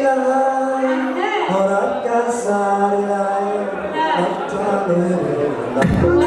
ilahay horadka saarilahay naftaanay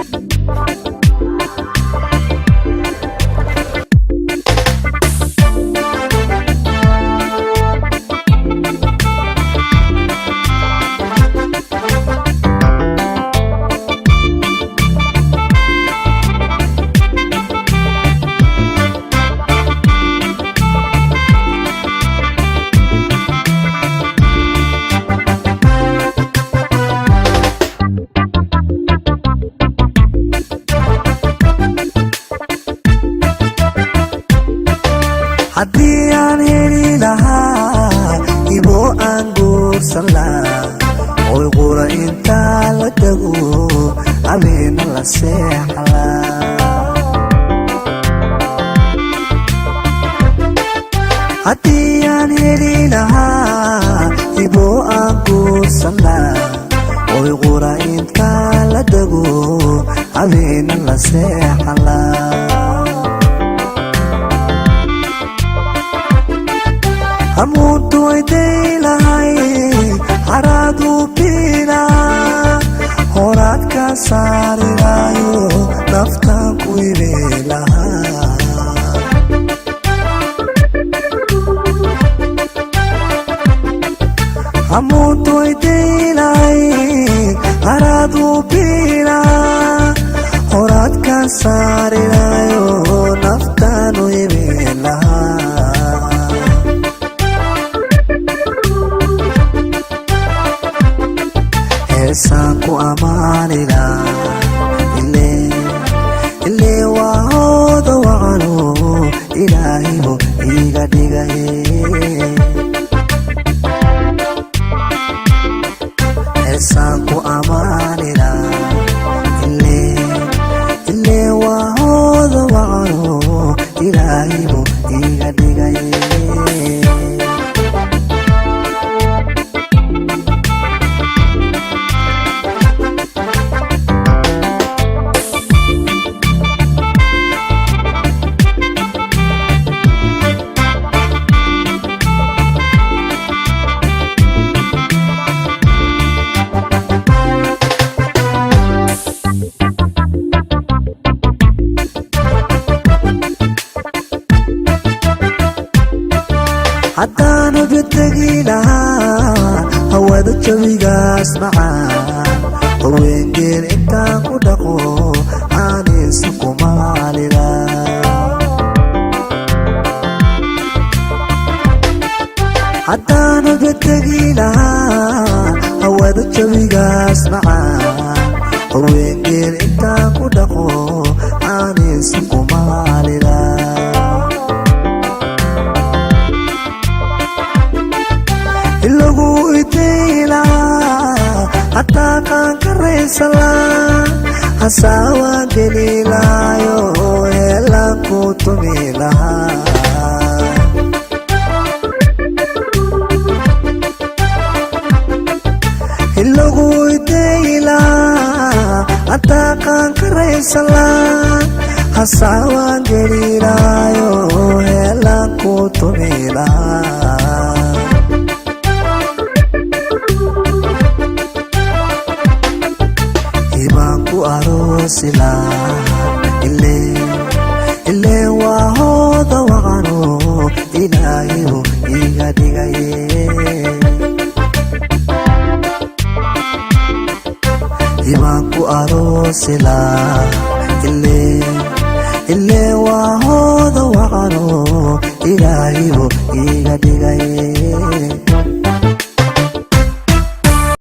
haddii aan heli lahaa ibo aan guursan lahaa oy qura intaa la tago habeena la seexlaa haddii aan heli lahaa ibo aan guursan lahaa oy qura intaa la tago habeena la seexlaa hamuuntu ayday lahay haraadu biina horaad ka saarilayo naftaan ku ibe lahaa hamuuntu ayday lahay haraadu biina horaad ka saarilayo naftaan u ibe lahaa heesaan ku ammaanila ilee waa hooda wacano ilaahibo iga dhigaye heesaan ku ammaanila ilee waa hooda wacano ilaahibo iga dhigaye haddaanu bitagi lahaa hawada jawigaas macaan horweengeel intaan ku dhaqo aanaysa kumaalila haddaanu bitagi lahaa hawada jawigaas macaan horweengeel intaan ku dhaqo aanaysa kumaalila ilagu itayla hataa kaan karaysala hasaawaan gelilayo heelaan ku tumi lahaa ilagu itayla hataa kaan karaysala hasaawaan gelilayo heelaan ku tumi lahaa ibaanku aroosila ilee waa hooda wacano ilaahibo iga dhigaye ibaanku aroosila ilee waa hooda wacano ilaahibo iga dhigaye